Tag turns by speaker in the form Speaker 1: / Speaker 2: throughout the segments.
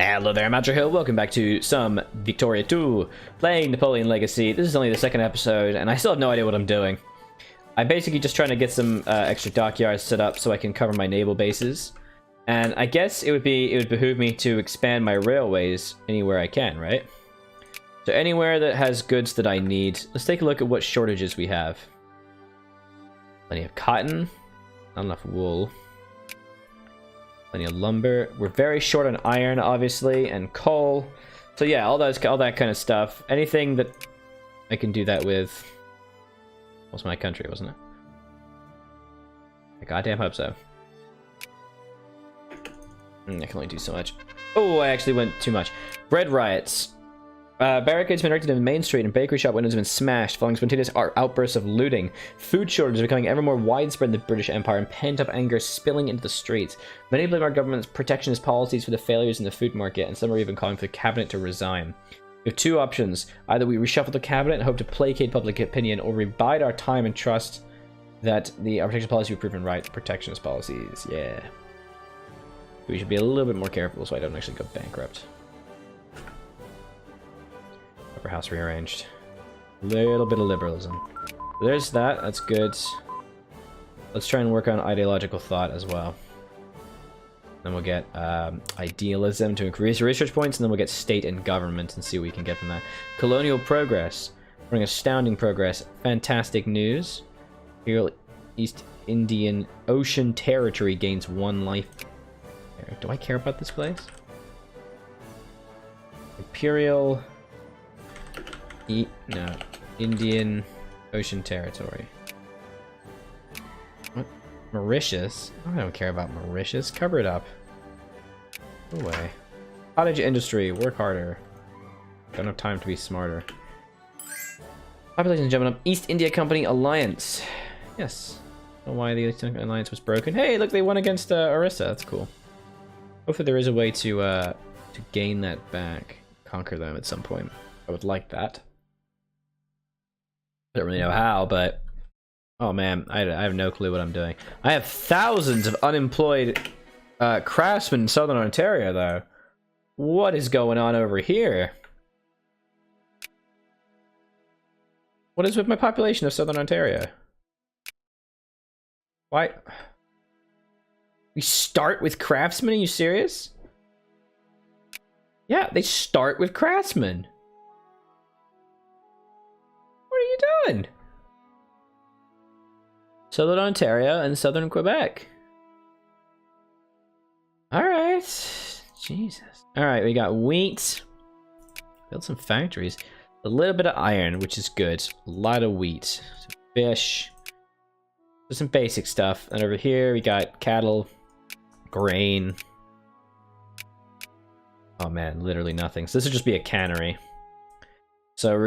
Speaker 1: Hello there, I'm Aldrahill. Welcome back to some Victoria 2, playing Napoleon Legacy. This is only the second episode, and I still have no idea what I'm doing. I'm basically just trying to get some extra dockyards set up so I can cover my naval bases. And I guess it would behoove me to expand my railways anywhere I can, right? So anywhere that has goods that I need. Let's take a look at what shortages we have. Plenty of cotton, not enough wool. Plenty of lumber. We're very short on iron, obviously, and coal. So yeah, all that kind of stuff. Anything that I can do that with. Was my country, wasn't it? I goddamn hope so. I can only do so much. Oh, I actually went too much. Bread riots. Barricades have been erected in the main street, and bakery shop windows have been smashed, following spontaneous outbursts of looting. Food shortages are becoming ever more widespread in the British Empire, and pent-up anger spilling into the streets. Many blame our government's protectionist policies for the failures in the food market, and some are even calling for the cabinet to resign. We have two options. Either we reshuffle the cabinet and hope to placate public opinion, or we bide our time and trust that our protection policy will prove right. Protectionist policies, yeah. We should be a little bit more careful so I don't actually go bankrupt. Upper house rearranged. Little bit of liberalism. There's that. That's good. Let's try and work on ideological thought as well. Then we'll get idealism to increase research points, and then we'll get state and government and see what we can get from that. Colonial progress. Bring astounding progress. Fantastic news. Imperial East Indian Ocean Territory gains 1 life. Do I care about this place? Imperial... No. Indian Ocean Territory. What? Mauritius? I don't care about Mauritius. Cover it up. Go away. Cottage industry. Work harder. Don't have time to be smarter. Population jumping up. East India Company Alliance. Yes. I don't know why the East India Alliance was broken. Hey, look, they won against Orissa. That's cool. Hopefully there is a way to gain that back. Conquer them at some point. I would like that. I don't really know how, but... Oh man, I have no clue what I'm doing. I have thousands of unemployed craftsmen in Southern Ontario, though. What is going on over here? What is with my population of Southern Ontario? Why? We start with craftsmen? Are you serious? Yeah, they start with craftsmen. What are you doing? Southern Ontario and Southern Quebec. Alright. Jesus. Alright, we got wheat. Build some factories. A little bit of iron, which is good. A lot of wheat. Some fish. Just some basic stuff. And over here we got cattle. Grain. Oh man, literally nothing. So this will just be a cannery. So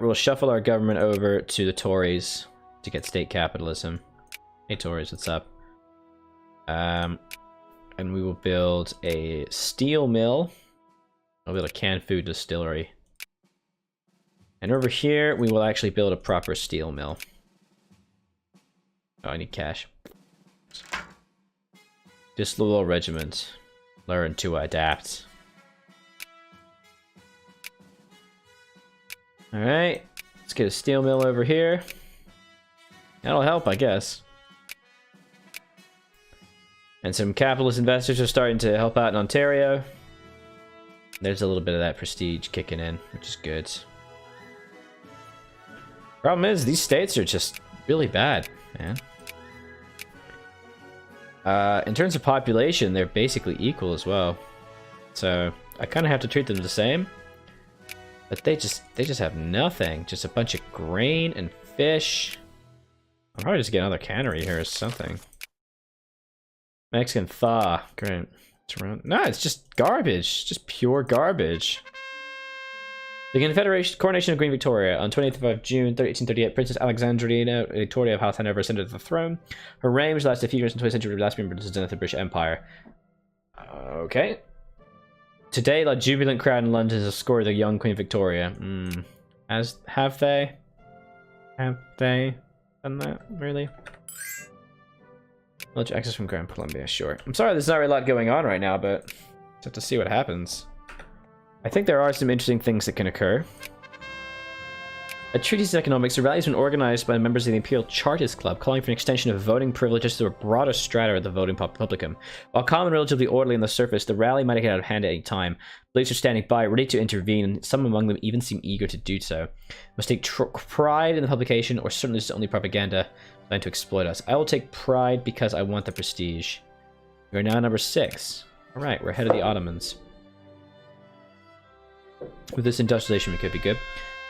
Speaker 1: we'll shuffle our government over to the Tories to get state capitalism. Hey Tories, what's up? And we will build a steel mill. I'll build a canned food distillery. And over here, we will actually build a proper steel mill. Oh, I need cash. Disloyal regiment. Learn to adapt. Alright, let's get a steel mill over here. That'll help, I guess. And some capitalist investors are starting to help out in Ontario. There's a little bit of that prestige kicking in, which is good. Problem is, these states are just really bad, man. In terms of population, they're basically equal as well. So, I kind of have to treat them the same. But they just have nothing. Just a bunch of grain and fish. I'll probably just get another cannery here or something. Mexican thaw. Great. It's around. No, it's just garbage. Just pure garbage. The coronation of Queen Victoria. On 28th of June 1838, Princess Alexandrina Victoria of House Hanover ascended to the throne. Her reign, which lasted a few years in the 20th century, last being British zenith of the British Empire. Okay. Today, the jubilant crowd in London has escorted the young Queen Victoria. Have they done that? Really? Knowledge access from Grand Columbia, sure. I'm sorry there's not really a lot going on right now, but just have to see what happens. I think there are some interesting things that can occur. A treatise of economics, the rally has been organized by members of the Imperial Chartist Club, calling for an extension of voting privileges to a broader strata of the voting publicum. While calm and relatively orderly on the surface, the rally might get out of hand at any time. Police are standing by, ready to intervene, and some among them even seem eager to do so. Must take pride in the publication, or certainly this is only propaganda designed to exploit us. I will take pride because I want the prestige. We are now number 6. Alright, we're ahead of the Ottomans. With this industrialization, we could be good.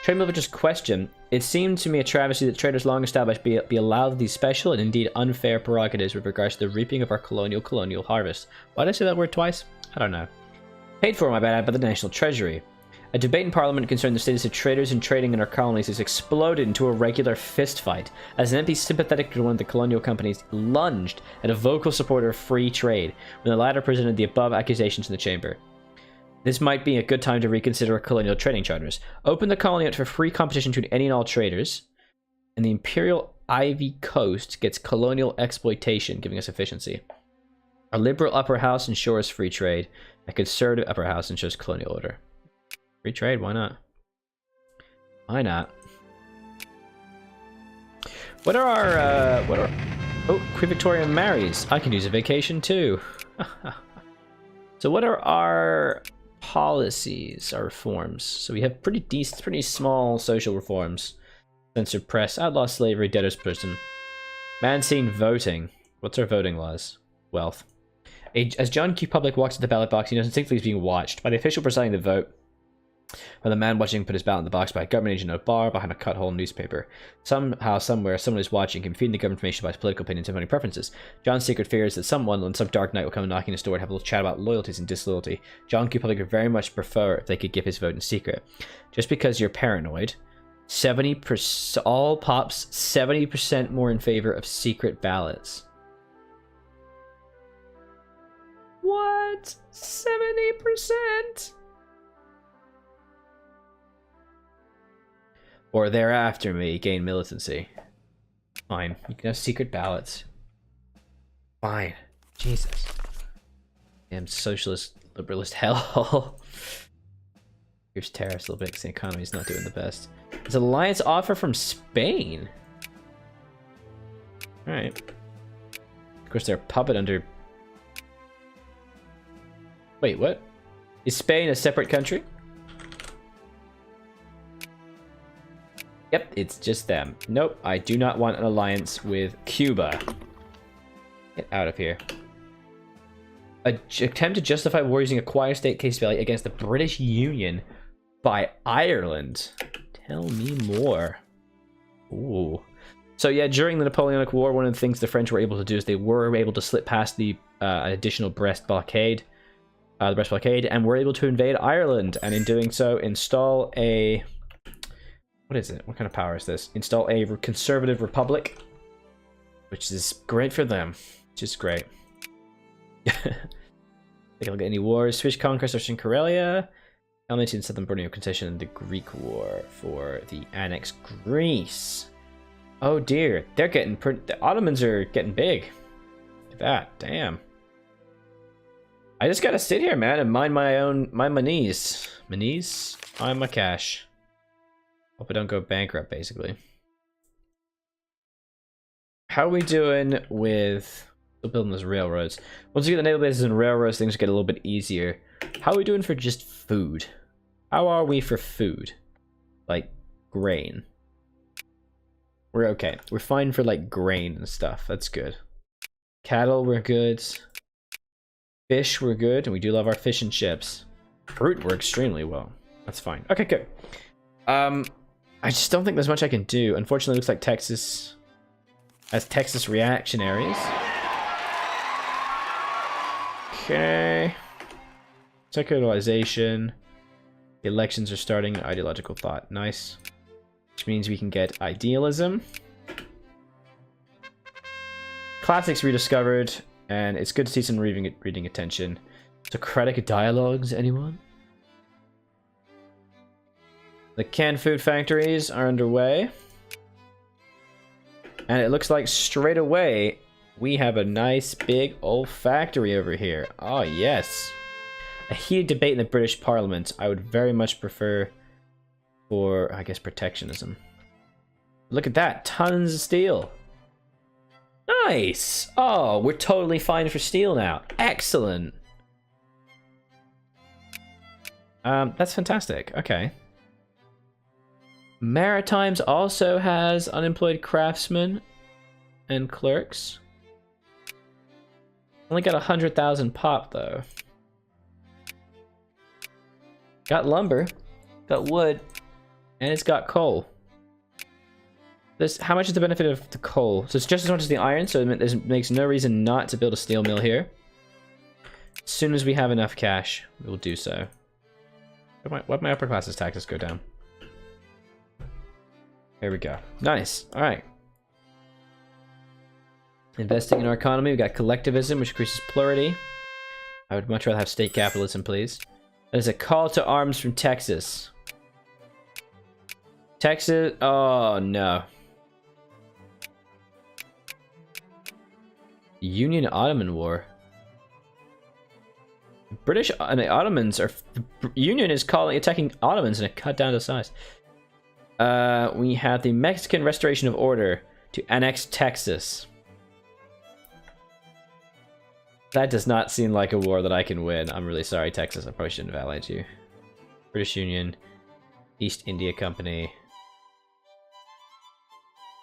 Speaker 1: Trade Milvich's question. It seemed to me a travesty that traders long established be allowed these special and indeed unfair prerogatives with regards to the reaping of our colonial harvest. Why did I say that word twice? I don't know. Paid for, my bad, by the National Treasury. A debate in Parliament concerning the status of traders and trading in our colonies has exploded into a regular fistfight, as an MP sympathetic to one of the colonial companies lunged at a vocal supporter of free trade, when the latter presented the above accusations in the chamber. This might be a good time to reconsider our colonial trading charters. Open the colony up for free competition to any and all traders, and the Imperial Ivy Coast gets colonial exploitation, giving us efficiency. A liberal upper house ensures free trade. A conservative upper house ensures colonial order. Free trade, why not? Why not? What are our, oh, Queen Victoria marries. I can use a vacation too. So what are our policies, our reforms? So we have pretty decent, pretty small social reforms. Censored press, outlaw slavery, debtors prison. Man seen voting. What's our voting laws? Wealth. As John Q. Public walks to the ballot box, he knows instinctively he's being watched by the official presiding the vote. By the man watching put his ballot in the box by a government agent in a bar behind a cut-hole newspaper. Somehow, somewhere, someone is watching him, feeding the government information about his political opinions and voting preferences. John's secret fear is that someone on some dark night will come knocking his door and have a little chat about loyalties and disloyalty. John Q. Public would very much prefer if they could give his vote in secret. Just because you're paranoid, 70%, all pops 70% more in favor of secret ballots. What? 70%? Or thereafter me gain militancy. Fine. You can have secret ballots. Fine. Jesus. Damn socialist, liberalist hell. Here's tariffs a little bit because the economy's not doing the best. There's an alliance offer from Spain. Alright. Of course, they're a puppet under... Wait, what? Is Spain a separate country? Yep, it's just them. Nope, I do not want an alliance with Cuba. Get out of here. Attempt to justify war using a quiet state case value against the British Union by Ireland. Tell me more. Ooh. So yeah, during the Napoleonic War, one of the things the French were able to do is they were able to slip past the additional Brest blockade, and were able to invade Ireland, and in doing so, install a... What is it? What kind of power is this? Install a conservative republic, which is great for them. Just great. Take a look at any wars. Swedish conquest in Karelia. Almaty and Southern Borneo concession in the Greek War for the annexed Greece. Oh dear, they're getting the Ottomans are getting big. Look at that, damn. I just gotta sit here, man, and mind my monies. Monies? Mind my cash. Hope I don't go bankrupt, basically. How are we doing with still building those railroads? Once you get the naval bases and railroads, things get a little bit easier. How are we doing for just food? How are we for food? Like, grain. We're okay. We're fine for, like, grain and stuff. That's good. Cattle, we're good. Fish, we're good. And we do love our fish and chips. Fruit, we're extremely well. That's fine. Okay, good. I just don't think there's much I can do. Unfortunately, it looks like Texas has Texas reactionaries. Okay. Secularization. The elections are starting. Ideological thought. Nice. Which means we can get idealism. Classics rediscovered. And it's good to see some reading attention. Socratic dialogues, anyone? The canned food factories are underway. And it looks like straight away, we have a nice big old factory over here. Oh, yes. A heated debate in the British Parliament. I would very much prefer for, I guess, protectionism. Look at that. Tons of steel. Nice. Oh, we're totally fine for steel now. Excellent. That's fantastic. Okay. Maritimes also has unemployed craftsmen and clerks. Only got 100,000 pop though. Got lumber, got wood, and it's got coal. How much is the benefit of the coal? So it's just as much as the iron, so it makes no reason not to build a steel mill here. As soon as we have enough cash, we will do so. What my upper classes taxes go down? There we go. Nice. All right. Investing in our economy. We got collectivism, which increases plurality. I would much rather have state capitalism, please. That is a call to arms from Texas. Texas. Oh no. Union-Ottoman War. British and the Ottomans are. The Union is attacking Ottomans and it cut down to size. We have the Mexican Restoration of Order to annex Texas. That does not seem like a war that I can win. I'm really sorry, Texas. I probably shouldn't have allied you. British Union, East India Company.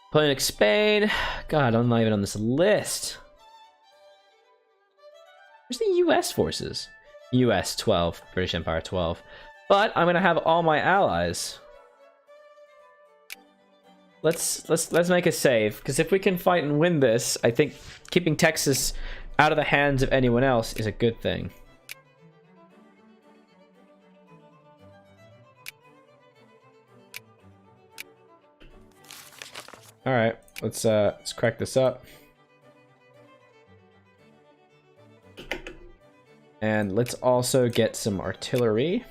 Speaker 1: Napoleon Spain. God, I'm not even on this list. Where's the U.S. forces? U.S. 12, British Empire 12. But I'm gonna have all my allies. Let's make a save, because if we can fight and win this, I think keeping Texas out of the hands of anyone else is a good thing. All right, let's crack this up. And let's also get some artillery.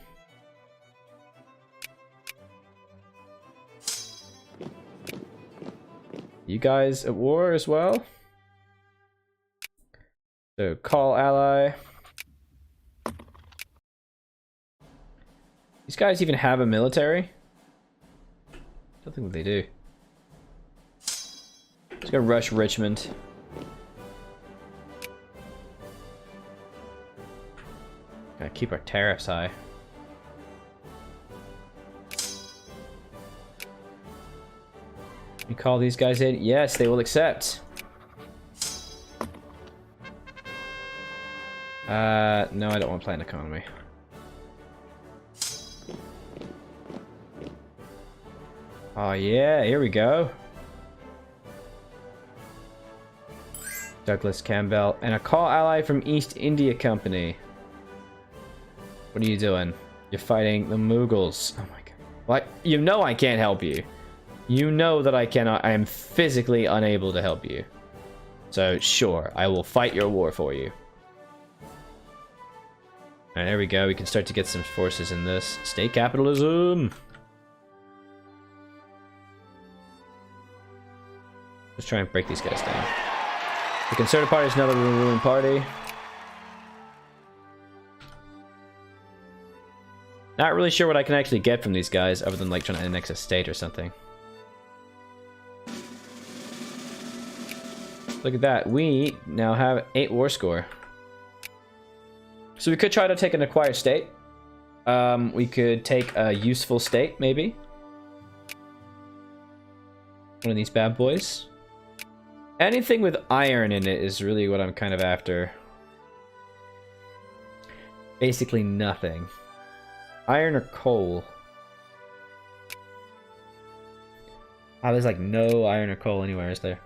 Speaker 1: You guys at war as well? So call ally. These guys even have a military? Don't think they do. Let's go rush Richmond. Gotta keep our tariffs high. You call these guys in? Yes, they will accept. No, I don't want to play an economy. Oh yeah, here we go. Douglas Campbell and a call ally from East India Company. What are you doing? You're fighting the Mughals. Oh my god. What? You know I can't help you. You know that I cannot. I am physically unable to help you. So sure, I will fight your war for you. Alright, there we go. We can start to get some forces in this. State capitalism! Let's try and break these guys down. The Conservative Party is now the ruling party. Not really sure what I can actually get from these guys, other than like trying to annex a state or something. Look at that. We now have 8 war score. So we could try to take an acquired state. We could take a useful state, maybe. One of these bad boys. Anything with iron in it is really what I'm kind of after. Basically nothing. Iron or coal? Oh, there's like no iron or coal anywhere, is there?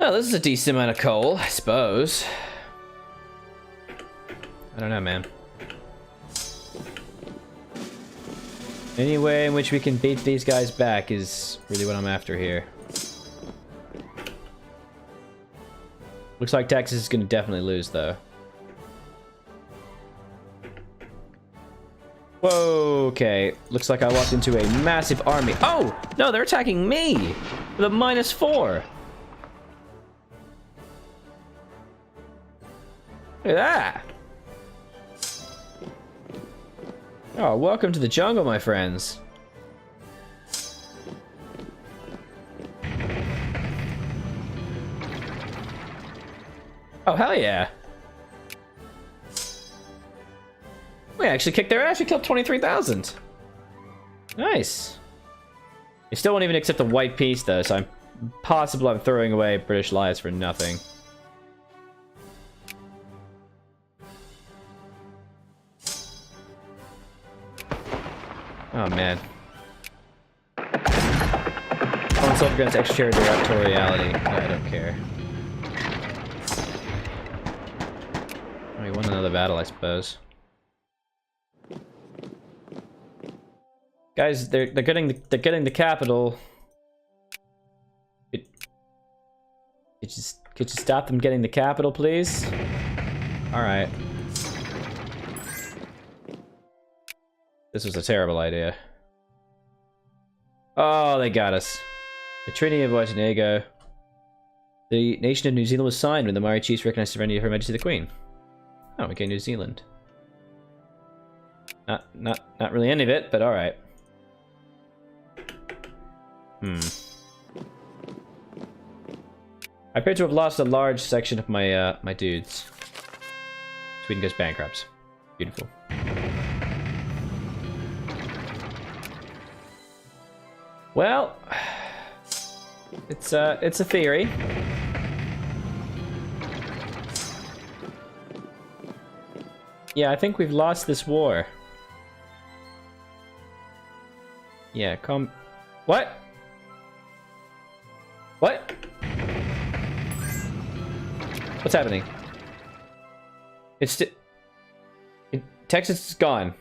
Speaker 1: Well, this is a decent amount of coal, I suppose. I don't know, man. Any way in which we can beat these guys back is really what I'm after here. Looks like Texas is going to definitely lose, though. Whoa, okay. Looks like I walked into a massive army. Oh! No, they're attacking me! With a -4! Look at that! Oh, welcome to the jungle, my friends. Oh, hell yeah. We actually kicked their ass. We killed 23,000. Nice. They still won't even accept the white piece, though, so I'm throwing away British lives for nothing. Oh, man. Console grants extraterritoriality. No, I don't care. Oh, we won another battle, I suppose. Guys, they're getting the capital. Could you stop them getting the capital, please? All right. This was a terrible idea. Oh, they got us. The Treaty of Watenago. The nation of New Zealand was signed when the Maori chiefs recognized sovereignty of Her Majesty the Queen. Oh, we get New Zealand. Not really any of it, but all right. I appear to have lost a large section of my my dudes. Sweden goes bankrupt. Beautiful. Well, it's a theory. Yeah, I think we've lost this war. Yeah, come. What? What? What's happening? Texas is gone.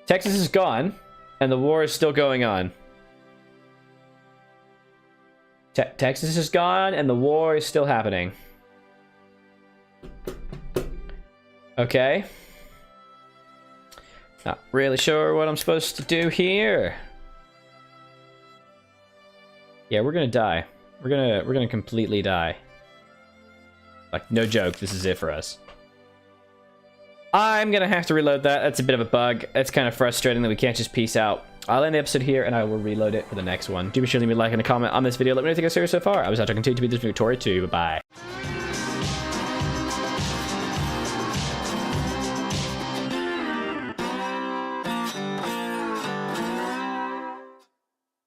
Speaker 1: Texas is gone, and the war is still going on. Texas is gone, and the war is still happening. Okay. Not really sure what I'm supposed to do here. Yeah, we're gonna die. We're gonna completely die. Like, no joke, this is it for us. I'm gonna have to reload that. That's a bit of a bug. It's kind of frustrating that we can't just peace out. I'll end the episode here, and I will reload it for the next one. Do be sure to leave me a like and a comment on this video. Let me know what you think of the series so far. I was out talking to you to be this Victoria 2. Bye-bye.